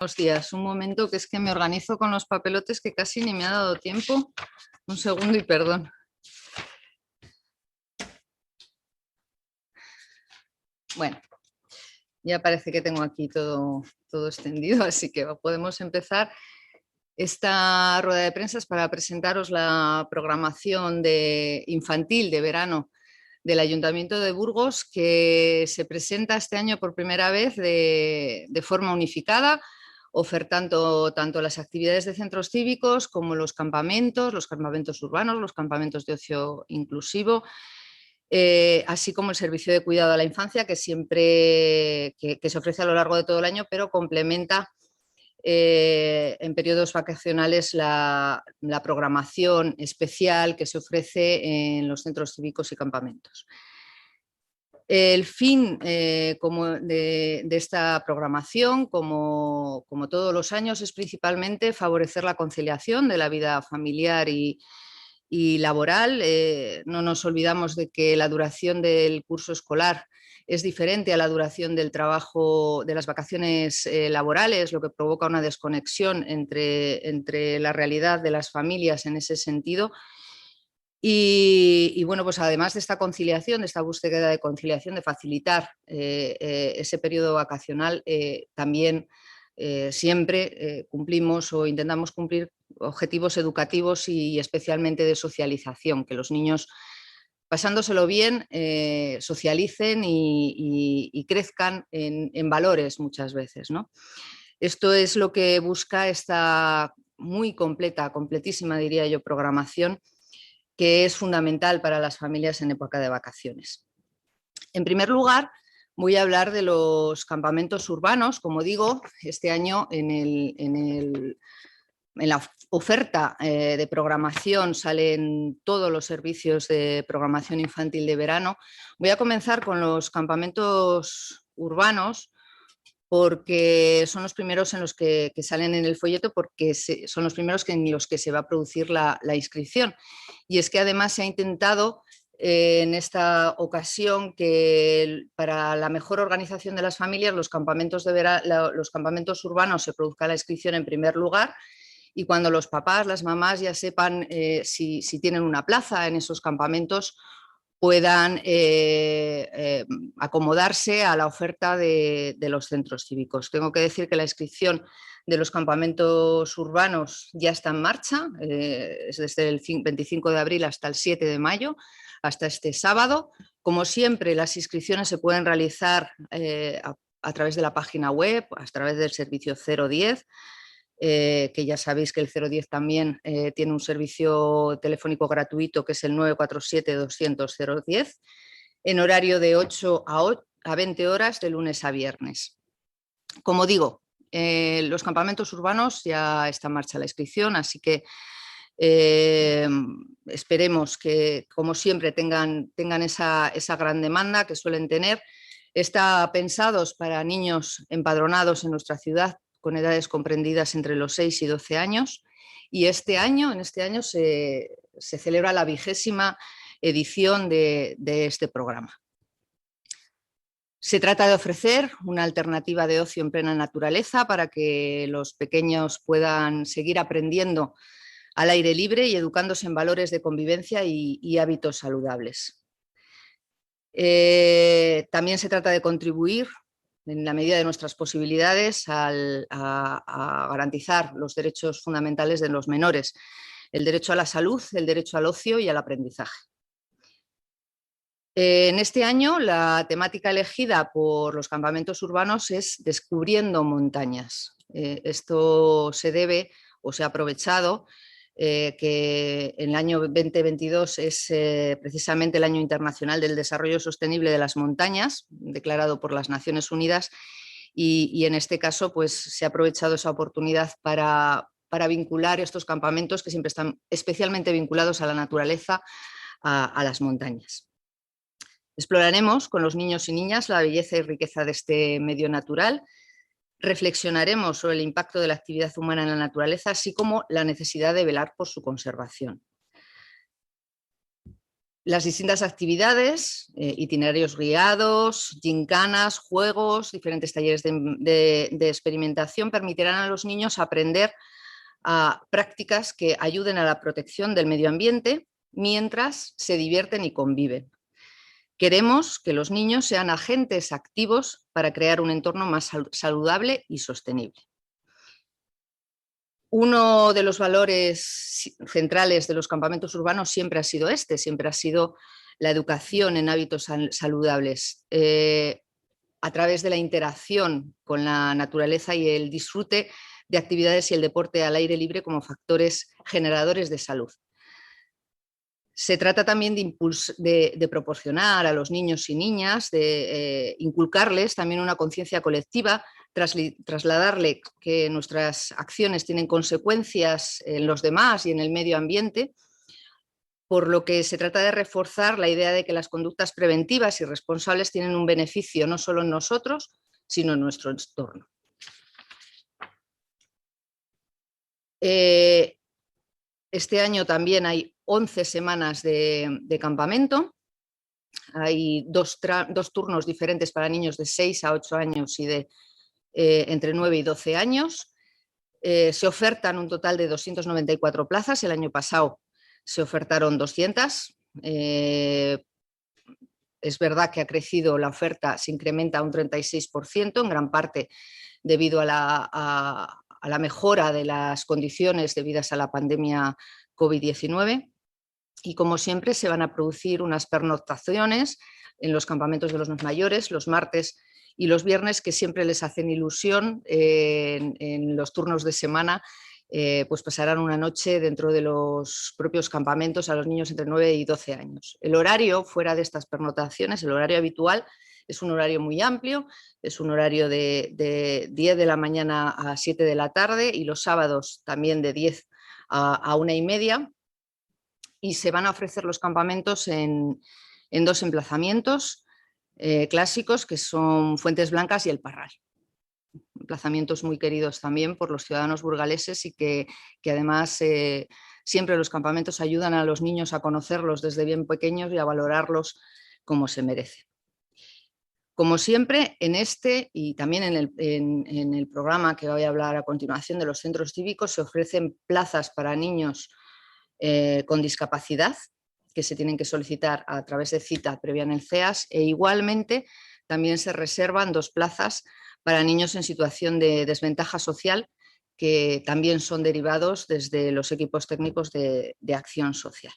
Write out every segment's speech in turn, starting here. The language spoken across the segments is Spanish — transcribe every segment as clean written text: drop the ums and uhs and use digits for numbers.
Buenos días, un momento que es que me organizo con los papelotes que casi ni me ha dado tiempo. Un segundo y perdón. Bueno, ya parece que tengo aquí todo extendido, así que podemos empezar. Esta rueda de prensa es para presentaros la programación infantil de verano del Ayuntamiento de Burgos, que se presenta este año por primera vez de forma unificada, ofertando tanto las actividades de centros cívicos como los campamentos urbanos, los campamentos de ocio inclusivo, así como el servicio de cuidado a la infancia que siempre que se ofrece a lo largo de todo el año, pero complementa en periodos vacacionales la programación especial que se ofrece en los centros cívicos y campamentos. El fin de esta programación, como todos los años, es principalmente favorecer la conciliación de la vida familiar y laboral. No nos olvidamos de que la duración del curso escolar es diferente a la duración del trabajo, de las vacaciones laborales, lo que provoca una desconexión entre la realidad de las familias en ese sentido. Y bueno, pues además de esta conciliación, de esta búsqueda de conciliación, de facilitar ese periodo vacacional, también siempre cumplimos o intentamos cumplir objetivos educativos y especialmente de socialización, que los niños, pasándoselo bien, socialicen y crezcan en valores muchas veces, ¿no? Esto es lo que busca esta muy completa, completísima, diría yo, programación, que es fundamental para las familias en época de vacaciones. En primer lugar, voy a hablar de los campamentos urbanos. Como digo, este año en la oferta de programación salen todos los servicios de programación infantil de verano. Voy a comenzar con los campamentos urbanos, porque son los primeros en los que salen en el folleto, porque son los primeros en los que se va a producir la inscripción. Y es que además se ha intentado en esta ocasión que para la mejor organización de las familias los campamentos urbanos se produzca la inscripción en primer lugar, y cuando los papás, las mamás ya sepan si tienen una plaza en esos campamentos, puedan acomodarse a la oferta de los centros cívicos. Tengo que decir que la inscripción de los campamentos urbanos ya está en marcha, es desde el 25 de abril hasta el 7 de mayo, hasta este sábado. Como siempre, las inscripciones se pueden realizar a través de la página web, a través del servicio 010, que ya sabéis que el 010 también tiene un servicio telefónico gratuito, que es el 947-200-010, en horario de 8 a 20 horas de lunes a viernes. Como digo, los campamentos urbanos ya está en marcha la inscripción, así que esperemos que, como siempre, tengan esa gran demanda que suelen tener. Está pensados para niños empadronados en nuestra ciudad con edades comprendidas entre los 6 y 12 años, y en este año se celebra la 20ª edición de este programa. Se trata de ofrecer una alternativa de ocio en plena naturaleza para que los pequeños puedan seguir aprendiendo al aire libre y educándose en valores de convivencia y hábitos saludables. También se trata de contribuir en la medida de nuestras posibilidades a garantizar los derechos fundamentales de los menores, el derecho a la salud, el derecho al ocio y al aprendizaje. En este año la temática elegida por los campamentos urbanos es Descubriendo montañas. Esto se debe o se ha aprovechado que el año 2022 es precisamente el Año Internacional del Desarrollo Sostenible de las Montañas, declarado por las Naciones Unidas, y en este caso pues, se ha aprovechado esa oportunidad para vincular estos campamentos, que siempre están especialmente vinculados a la naturaleza, a las montañas. Exploraremos con los niños y niñas la belleza y riqueza de este medio natural. Reflexionaremos sobre el impacto de la actividad humana en la naturaleza, así como la necesidad de velar por su conservación. Las distintas actividades, itinerarios guiados, gincanas, juegos, diferentes talleres de experimentación permitirán a los niños aprender a prácticas que ayuden a la protección del medio ambiente mientras se divierten y conviven. Queremos que los niños sean agentes activos para crear un entorno más saludable y sostenible. Uno de los valores centrales de los campamentos urbanos siempre ha sido siempre ha sido la educación en hábitos saludables, a través de la interacción con la naturaleza y el disfrute de actividades y el deporte al aire libre como factores generadores de salud. Se trata también de proporcionar a los niños y niñas, de inculcarles también una conciencia colectiva, trasladarle que nuestras acciones tienen consecuencias en los demás y en el medio ambiente, por lo que se trata de reforzar la idea de que las conductas preventivas y responsables tienen un beneficio no solo en nosotros, sino en nuestro entorno. Este año también hay 11 semanas de campamento. Hay dos turnos diferentes para niños de 6 a 8 años y de entre 9 y 12 años. Se ofertan un total de 294 plazas. El año pasado se ofertaron 200. Es verdad que ha crecido la oferta, se incrementa un 36%, en gran parte debido a la mejora de las condiciones debidas a la pandemia COVID-19. Y como siempre se van a producir unas pernoctaciones en los campamentos de los más mayores, los martes y los viernes, que siempre les hacen ilusión en los turnos de semana. Pues pasarán una noche dentro de los propios campamentos a los niños entre 9 y 12 años. El horario fuera de estas pernoctaciones, el horario habitual, es un horario muy amplio, es un horario de 10 de la mañana a 7 de la tarde y los sábados también de 10 a 1:30. Y se van a ofrecer los campamentos en dos emplazamientos clásicos, que son Fuentes Blancas y El Parral. Emplazamientos muy queridos también por los ciudadanos burgaleses y que además siempre los campamentos ayudan a los niños a conocerlos desde bien pequeños y a valorarlos como se merecen. Como siempre, en este y también en el programa que voy a hablar a continuación de los centros cívicos, se ofrecen plazas para niños con discapacidad, que se tienen que solicitar a través de cita previa en el CEAS, e igualmente también se reservan 2 plazas para niños en situación de desventaja social, que también son derivados desde los equipos técnicos de acción social.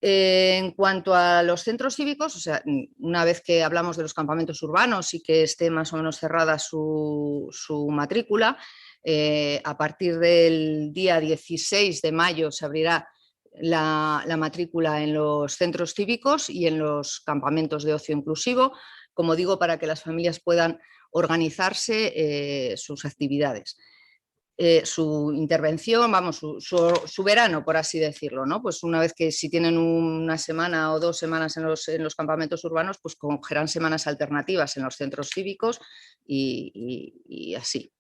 En cuanto a los centros cívicos, o sea, una vez que hablamos de los campamentos urbanos y que esté más o menos cerrada su matrícula, a partir del día 16 de mayo se abrirá la matrícula en los centros cívicos y en los campamentos de ocio inclusivo, como digo, para que las familias puedan organizarse sus actividades. Su intervención, vamos, su verano, por así decirlo, ¿no? Pues una vez que si tienen una semana o 2 semanas en los campamentos urbanos, pues cogerán semanas alternativas en los centros cívicos y así.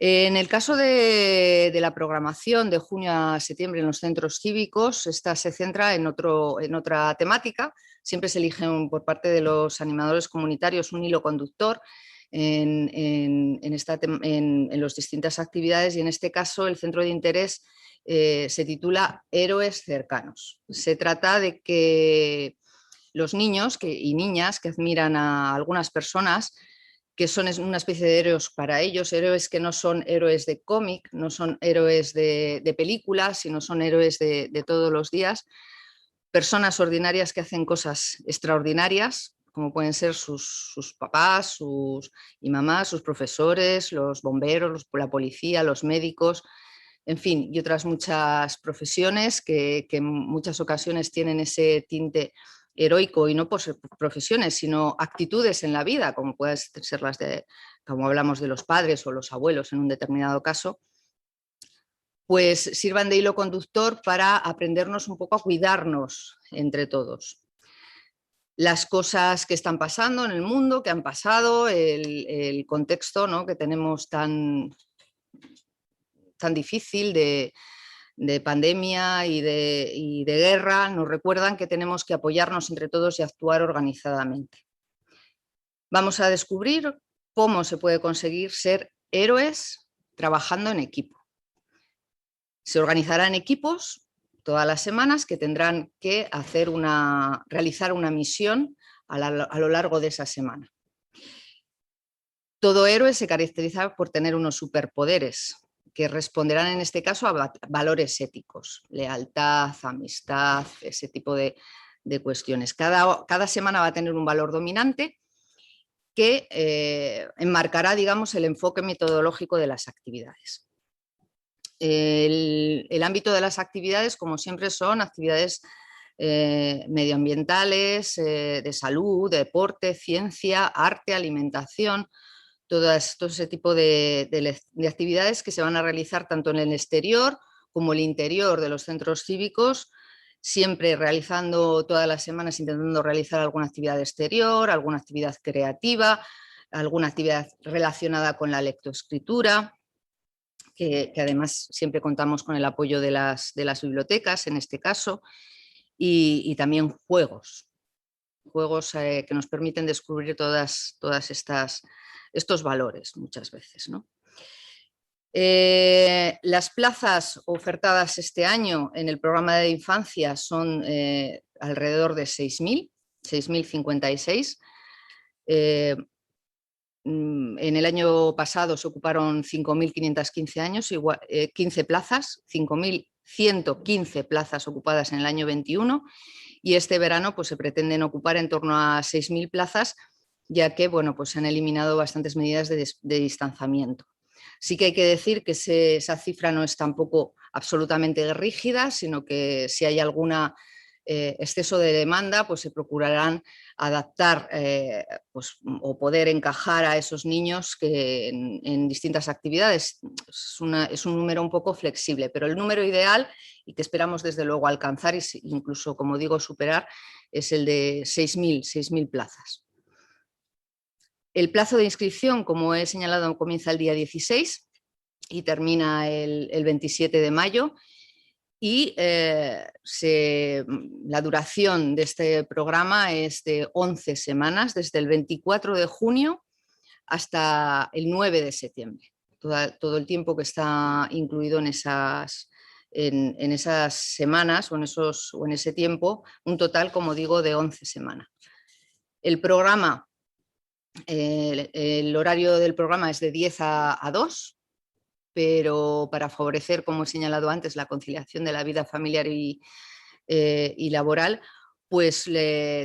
En el caso de la programación de junio a septiembre en los centros cívicos, esta se centra en otra temática. Siempre se eligen por parte de los animadores comunitarios un hilo conductor en las distintas actividades, y en este caso el centro de interés se titula Héroes cercanos. Se trata de que los niños y niñas que admiran a algunas personas, que son una especie de héroes para ellos, héroes que no son héroes de cómic, no son héroes de películas, sino son héroes de todos los días, personas ordinarias que hacen cosas extraordinarias, como pueden ser sus papás y mamás, sus profesores, los bomberos, la policía, los médicos, en fin, y otras muchas profesiones que en muchas ocasiones tienen ese tinte heroico, y no por ser profesiones, sino actitudes en la vida, como pueden ser como hablamos de los padres o los abuelos en un determinado caso, pues sirvan de hilo conductor para aprendernos un poco a cuidarnos entre todos. Las cosas que están pasando en el mundo, que han pasado, el contexto, ¿no?, que tenemos tan difícil de pandemia y de guerra nos recuerdan que tenemos que apoyarnos entre todos y actuar organizadamente. Vamos a descubrir cómo se puede conseguir ser héroes trabajando en equipo. Se organizarán equipos todas las semanas que tendrán que realizar una misión a lo largo de esa semana. Todo héroe se caracteriza por tener unos superpoderes que responderán en este caso a valores éticos, lealtad, amistad, ese tipo de cuestiones. Cada semana va a tener un valor dominante que enmarcará, digamos, el enfoque metodológico de las actividades. El ámbito de las actividades, como siempre, son actividades medioambientales, de salud, de deporte, ciencia, arte, alimentación, todo ese tipo de actividades que se van a realizar tanto en el exterior como el interior de los centros cívicos, siempre realizando todas las semanas, intentando realizar alguna actividad exterior, alguna actividad creativa, alguna actividad relacionada con la lectoescritura, que además siempre contamos con el apoyo de las bibliotecas en este caso, y también juegos que nos permiten descubrir todas estos valores muchas veces, ¿no? Las plazas ofertadas este año en el programa de infancia son alrededor de 6.056. En el año pasado se ocuparon 5.515 15 plazas, 5.115 plazas ocupadas en el año 21, y este verano pues, se pretenden ocupar en torno a 6.000 plazas, ya que bueno, pues, se han eliminado bastantes medidas de distanciamiento. Sí que hay que decir que esa cifra no es tampoco absolutamente rígida, sino que si hay algún exceso de demanda, pues se procurarán adaptar pues, o poder encajar a esos niños que en distintas actividades. Es un número un poco flexible, pero el número ideal y que esperamos desde luego alcanzar e incluso, como digo, superar, es el de 6.000 plazas. El plazo de inscripción, como he señalado, comienza el día 16 y termina el 27 de mayo. Y la duración de este programa es de 11 semanas, desde el 24 de junio hasta el 9 de septiembre. Todo el tiempo que está incluido en esas semanas o en ese tiempo, un total, como digo, de 11 semanas. El programa, el horario del programa es de 10 a 2, pero para favorecer, como he señalado antes, la conciliación de la vida familiar y laboral, pues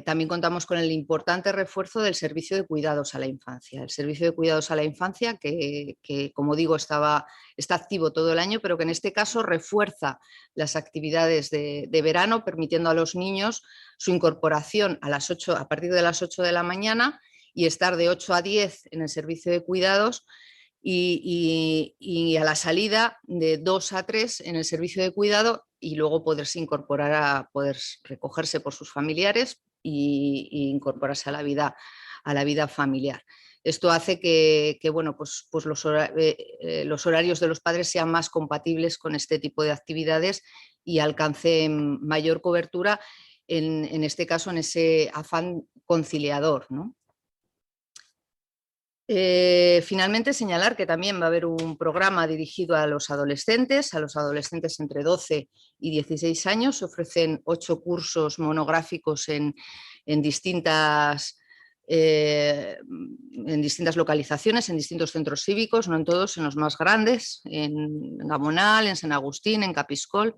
también contamos con el importante refuerzo del servicio de cuidados a la infancia. El servicio de cuidados a la infancia que como digo, está activo todo el año, pero que en este caso refuerza las actividades de verano, permitiendo a los niños su incorporación a partir de las 8 de la mañana y estar de 8 a 10 en el servicio de cuidados y a la salida de 2 a 3 en el servicio de cuidado y luego poderse incorporar poder recogerse por sus familiares e incorporarse a la vida familiar. Esto hace que bueno, pues los horarios de los padres sean más compatibles con este tipo de actividades y alcancen mayor cobertura, en este caso, en ese afán conciliador, ¿no? Finalmente, señalar que también va a haber un programa dirigido a los adolescentes entre 12 y 16 años. Se ofrecen 8 cursos monográficos en distintas localizaciones, en distintos centros cívicos, no en todos, en los más grandes, en Gamonal, en San Agustín, en Capiscol.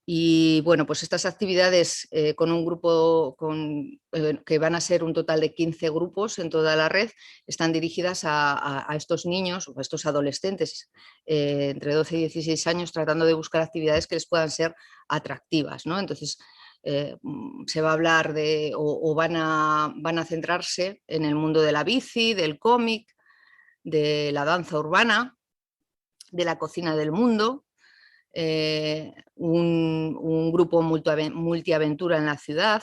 Y bueno, pues estas actividades con un grupo que van a ser un total de 15 grupos en toda la red, están dirigidas a estos niños o a estos adolescentes entre 12 y 16 años, tratando de buscar actividades que les puedan ser atractivas, ¿no? Entonces, se va a hablar van a centrarse en el mundo de la bici, del cómic, de la danza urbana, de la cocina del mundo, un grupo multiaventura en la ciudad,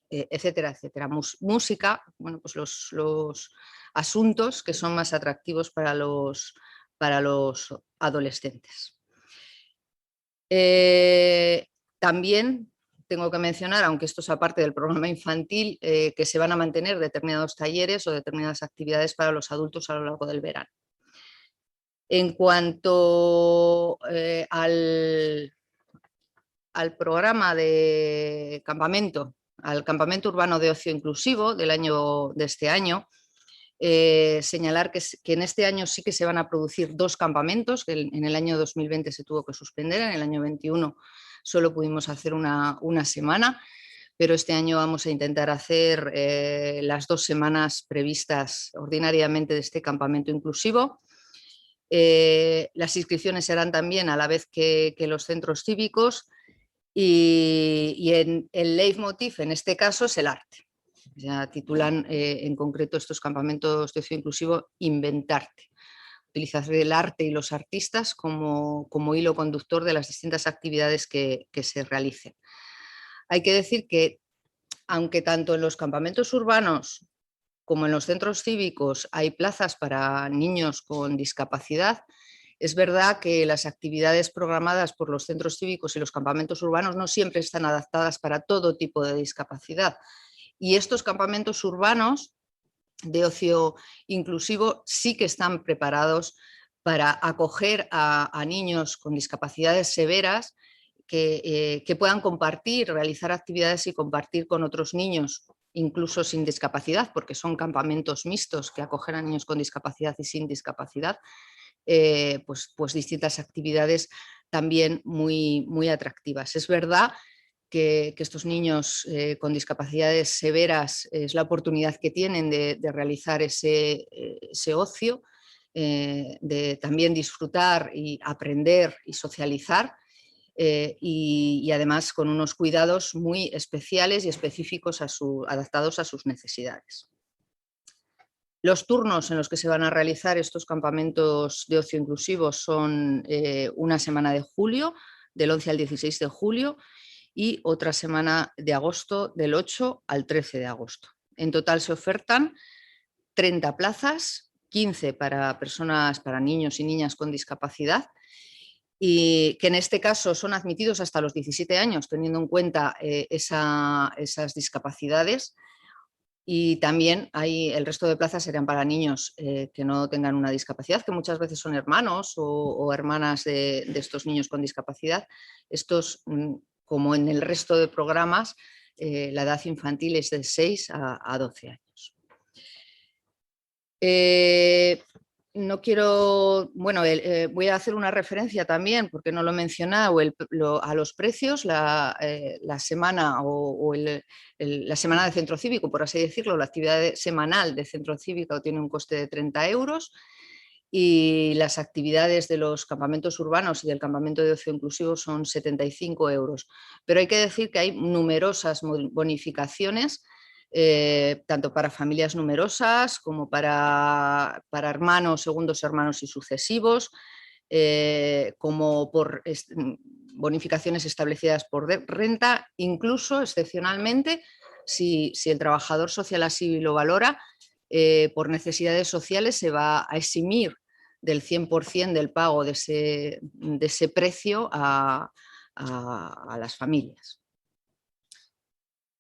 etcétera, etcétera. Música, bueno, pues los asuntos que son más atractivos para los para los adolescentes. También tengo que mencionar, aunque esto es aparte del programa infantil, que se van a mantener determinados talleres o determinadas actividades para los adultos a lo largo del verano. En cuanto al programa de campamento, al campamento urbano de ocio inclusivo de este año, señalar que en este año sí que se van a producir 2 campamentos, que en el año 2020 se tuvo que suspender, en el año 21 solo pudimos hacer una semana, pero este año vamos a intentar hacer las 2 semanas previstas ordinariamente de este campamento inclusivo. Las inscripciones serán también a la vez que los centros cívicos y el leitmotiv en este caso es el arte. Ya titulan en concreto estos campamentos de ocio inclusivo Inventarte. Utilizar el arte y los artistas como hilo conductor de las distintas actividades que se realicen. Hay que decir que, aunque tanto en los campamentos urbanos como en los centros cívicos hay plazas para niños con discapacidad, es verdad que las actividades programadas por los centros cívicos y los campamentos urbanos no siempre están adaptadas para todo tipo de discapacidad. Y estos campamentos urbanos de ocio inclusivo sí que están preparados para acoger a niños con discapacidades severas que puedan compartir, realizar actividades y compartir con otros niños, incluso sin discapacidad, porque son campamentos mixtos que acogen a niños con discapacidad y sin discapacidad, pues distintas actividades también muy atractivas. Es verdad que estos niños con discapacidades severas es la oportunidad que tienen de realizar ese ocio, de también disfrutar y aprender y socializar, y además con unos cuidados muy especiales y específicos adaptados a sus necesidades. Los turnos en los que se van a realizar estos campamentos de ocio inclusivo son una semana de julio, del 11 al 16 de julio, y otra semana de agosto, del 8 al 13 de agosto. En total se ofertan 30 plazas, 15 para personas, para niños y niñas con discapacidad, y que en este caso son admitidos hasta los 17 años, teniendo en cuenta esas discapacidades. Y también el resto de plazas serían para niños que no tengan una discapacidad, que muchas veces son hermanos o hermanas de estos niños con discapacidad. Estos, como en el resto de programas, la edad infantil es de 6 a 12 años. No quiero, bueno, voy a hacer una referencia también, porque no lo he mencionado, a los precios. La semana la semana de centro cívico, por así decirlo, la actividad semanal de centro cívico tiene un coste de 30 euros, y las actividades de los campamentos urbanos y del campamento de ocio inclusivo son 75 euros. Pero hay que decir que hay numerosas bonificaciones, tanto para familias numerosas como para hermanos, segundos hermanos y sucesivos, como por bonificaciones establecidas por renta, incluso excepcionalmente, si el trabajador social así lo valora, por necesidades sociales se va a eximir del 100% del pago de ese precio a las familias.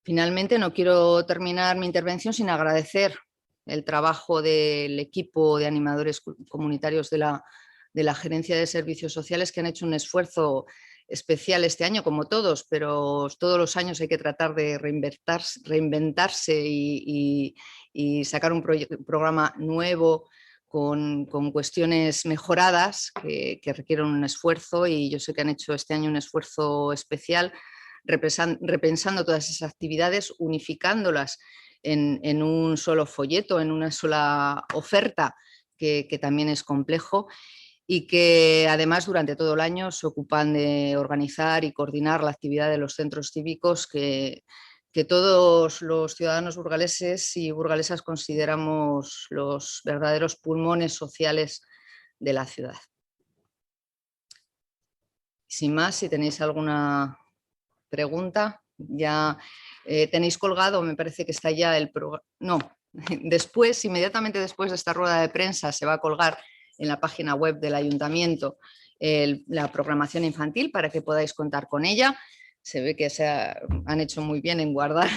Finalmente, no quiero terminar mi intervención sin agradecer el trabajo del equipo de animadores comunitarios de la Gerencia de Servicios Sociales, que han hecho un esfuerzo especial este año, como todos, pero todos los años hay que tratar de reinventarse y sacar un programa nuevo con cuestiones mejoradas que requieren un esfuerzo, y yo sé que han hecho este año un esfuerzo especial repensando todas esas actividades, unificándolas en un solo folleto, en una sola oferta, que también es complejo, y que además durante todo el año se ocupan de organizar y coordinar la actividad de los centros cívicos que todos los ciudadanos burgaleses y burgalesas consideramos los verdaderos pulmones sociales de la ciudad. Sin más, si tenéis alguna pregunta, ya tenéis colgado, me parece que está ya el programa. No, después, inmediatamente después de esta rueda de prensa, se va a colgar en la página web del ayuntamiento la programación infantil para que podáis contar con ella. Se ve que han hecho muy bien en guardar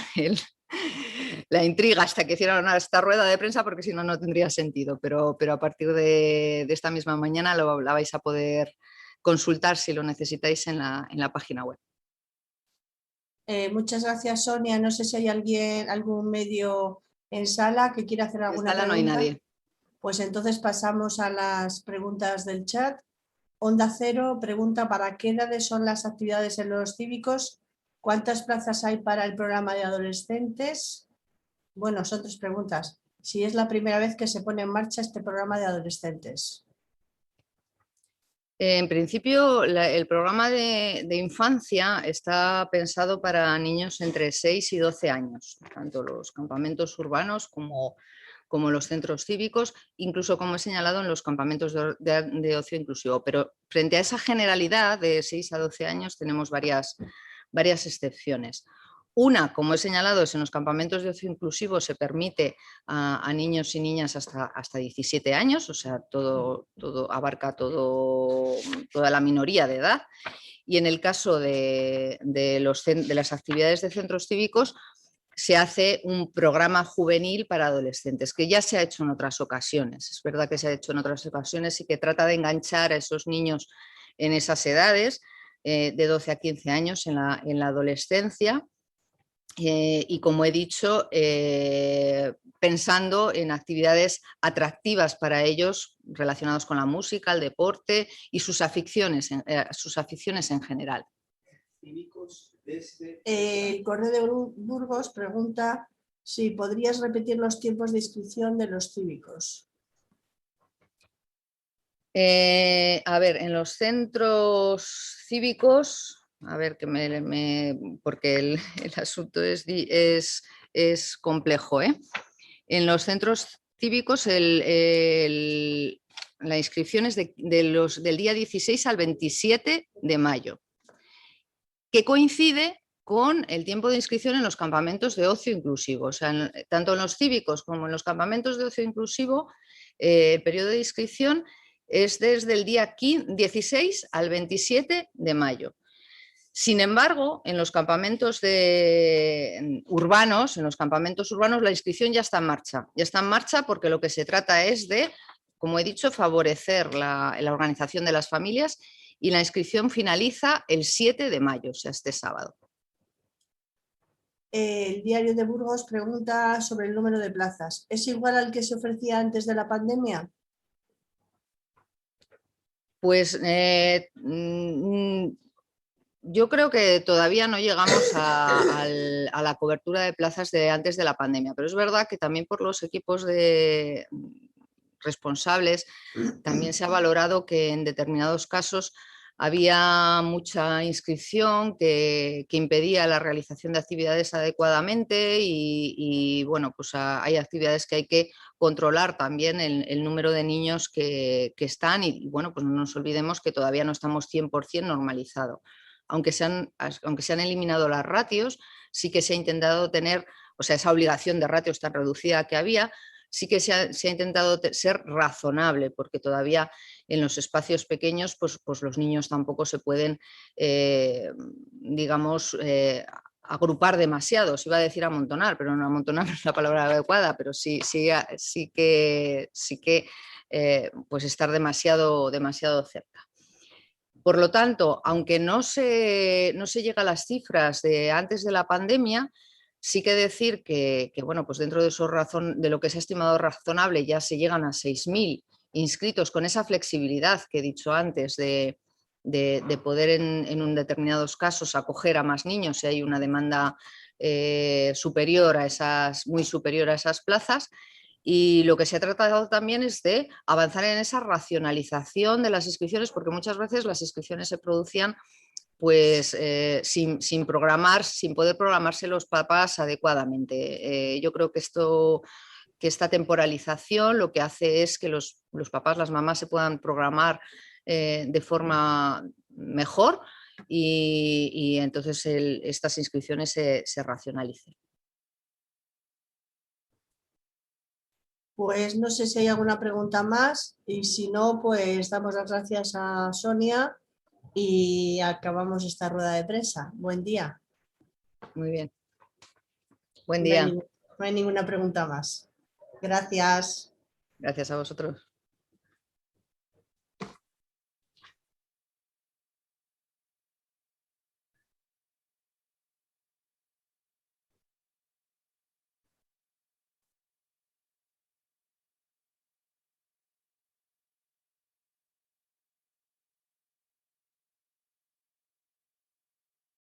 la intriga hasta que hicieron esta rueda de prensa, porque si no, no tendría sentido. Pero a partir de esta misma mañana la vais a poder consultar si lo necesitáis en la página web. Muchas gracias, Sonia. No sé si hay algún medio en sala que quiera hacer alguna pregunta. En sala no hay nadie. Pues entonces pasamos a las preguntas del chat. Onda Cero pregunta: ¿para qué edades son las actividades en los cívicos? ¿Cuántas plazas hay para el programa de adolescentes? Bueno, son 3 preguntas. Si es la primera vez que se pone en marcha este programa de adolescentes. En principio, el programa de infancia está pensado para niños entre 6 y 12 años, tanto los campamentos urbanos como los centros cívicos, incluso, como he señalado, en los campamentos de ocio inclusivo. Pero frente a esa generalidad de 6 a 12 años tenemos varias excepciones. Una, como he señalado, es en los campamentos de ocio inclusivo se permite a niños y niñas hasta 17 años, o sea, abarca toda la minoría de edad. Y en el caso de las actividades de centros cívicos, se hace un programa juvenil para adolescentes, que ya se ha hecho en otras ocasiones. Es verdad que se ha hecho en otras ocasiones y que trata de enganchar a esos niños en esas edades, de 12 a 15 años en la adolescencia. Y como he dicho, pensando en actividades atractivas para ellos relacionadas con la música, el deporte y sus aficiones en general. El Correo de Burgos pregunta si podrías repetir los tiempos de inscripción de los cívicos. A ver, en los centros cívicos, a ver, porque el asunto es complejo, ¿eh? En los centros cívicos la inscripción es del día 16 al 27 de mayo, que coincide con el tiempo de inscripción en los campamentos de ocio inclusivo. O sea, tanto en los cívicos como en los campamentos de ocio inclusivo, el periodo de inscripción es desde el día 16 al 27 de mayo. Sin embargo, en los campamentos urbanos, la inscripción ya está en marcha. Ya está en marcha porque lo que se trata es de, como he dicho, favorecer la organización de las familias, y la inscripción finaliza el 7 de mayo, o sea, este sábado. El Diario de Burgos pregunta sobre el número de plazas. ¿Es igual al que se ofrecía antes de la pandemia? Pues yo creo que todavía no llegamos a la cobertura de plazas de antes de la pandemia, pero es verdad que también por los equipos responsables también se ha valorado que en determinados casos había mucha inscripción que impedía la realización de actividades adecuadamente y bueno, pues hay actividades que hay que controlar también el número de niños que están y bueno, pues no nos olvidemos que todavía no estamos 100% normalizado. Aunque se han eliminado las ratios, sí que se ha intentado tener, o sea, esa obligación de ratios tan reducida que había, sí que se ha intentado ser razonable, porque todavía en los espacios pequeños pues los niños tampoco se pueden, digamos, agrupar demasiado. Se iba a decir amontonar, pero no, amontonar no es la palabra adecuada, pero sí que pues estar demasiado cerca. Por lo tanto, aunque no se llega a las cifras de antes de la pandemia, sí que decir que bueno, pues dentro de lo que se ha estimado razonable ya se llegan a 6.000 inscritos con esa flexibilidad que he dicho antes de poder en determinados casos acoger a más niños si hay una demanda muy superior a esas plazas. Y lo que se ha tratado también es de avanzar en esa racionalización de las inscripciones, porque muchas veces las inscripciones se producían pues sin poder programarse los papás adecuadamente. Yo creo que esta temporalización lo que hace es que los papás, las mamás se puedan programar de forma mejor y entonces estas inscripciones se racionalicen. Pues no sé si hay alguna pregunta más y si no, pues damos las gracias a Sonia y acabamos esta rueda de prensa. Buen día. Muy bien. Buen día. No hay ninguna pregunta más. Gracias. Gracias a vosotros.